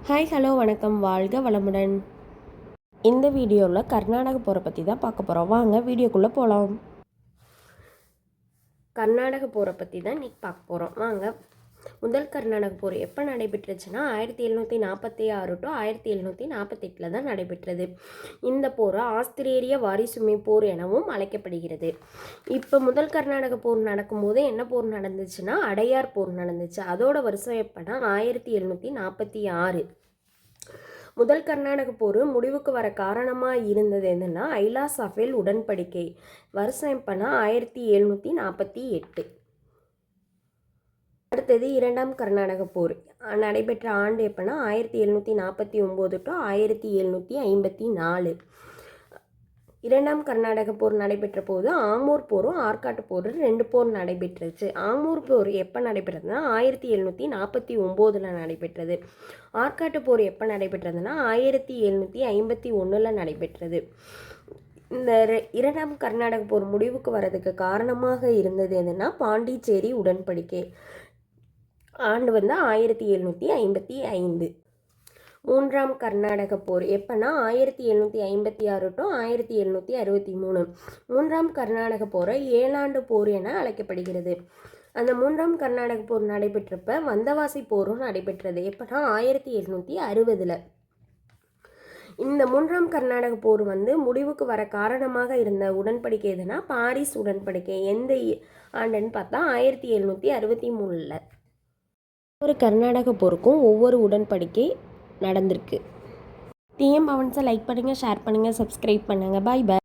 Hi hello வணக்கம், வாழ்க வளமுடன். இந்த வீடியோவில் கர்நாடக போரை பற்றி தான் பார்க்க போகிறோம். வாங்க வீடியோக்குள்ளே போகலாம். கர்நாடக போரை பற்றி தான் இன்றைக்கி பார்க்க போகிறோம். வாங்க. முதல் கர்நாடக போர் எப்போ நடைபெற்றுச்சுன்னா 1746 டு 1748 தான் நடைபெற்றது. இந்த போர் ஆஸ்திரேலிய வாரிசுமை போர் எனவும் அழைக்கப்படுகிறது. இப்போ முதல் கர்நாடக போர் நடக்கும்போது என்ன போர் நடந்துச்சுன்னா அடையார் போர் நடந்துச்சு. அதோட வருஷம் எப்போனா 1746. முதல் கர்நாடக போர் முடிவுக்கு வர காரணமாக இருந்தது என்னன்னா ஐலா-சஃபேல் உடன்படிக்கை. வருஷம் எப்போனா 1748. அடுத்தது இரண்டாம் கர்நாடக போர் நடைபெற்ற ஆண்டு எப்போனா 1749 டு 1754. இரண்டாம் கர்நாடக போர் நடைபெற்ற போது ஆமூர் போரும் ஆற்காட்டு போரும் 2 போர் நடைபெற்றுச்சு. ஆமூர் போர் எப்போ நடைபெற்றதுன்னா 1749 நடைபெற்றது. ஆற்காட்டு போர் எப்போ நடைபெற்றதுன்னா 1751 நடைபெற்றது. இந்த இரண்டாம் கர்நாடக போர் முடிவுக்கு வரதுக்கு காரணமாக இருந்தது என்னன்னா பாண்டிச்சேரி உடன்படிக்கை. ஆண்டு 1755. மூன்றாம் கர்நாடக போர் எப்போனா 1756 டு 1763. மூன்றாம் கர்நாடக போரை 7 ஆண்டு போர் என அழைக்கப்படுகிறது. அந்த மூன்றாம் கர்நாடக போர் நடைபெற்றப்ப வந்தவாசி போரும் நடைபெற்றது. எப்போனா 1760. இந்த மூன்றாம் கர்நாடக போர் முடிவுக்கு வர காரணமாக இருந்த உடன்படிக்கை எதுனா பாரிஸ் உடன்படிக்கை. எந்த ஆண்டுன்னு பார்த்தா 1763. ஒவ்வொரு கர்நாடக போருக்கும் ஒவ்வொரு உடன்படிக்கை நடந்திருக்கு. டிஎம் பவன்ஸை லைக் பண்ணுங்கள், ஷேர் பண்ணுங்கள், சப்ஸ்கிரைப் பண்ணுங்கள். பாய் பாய்.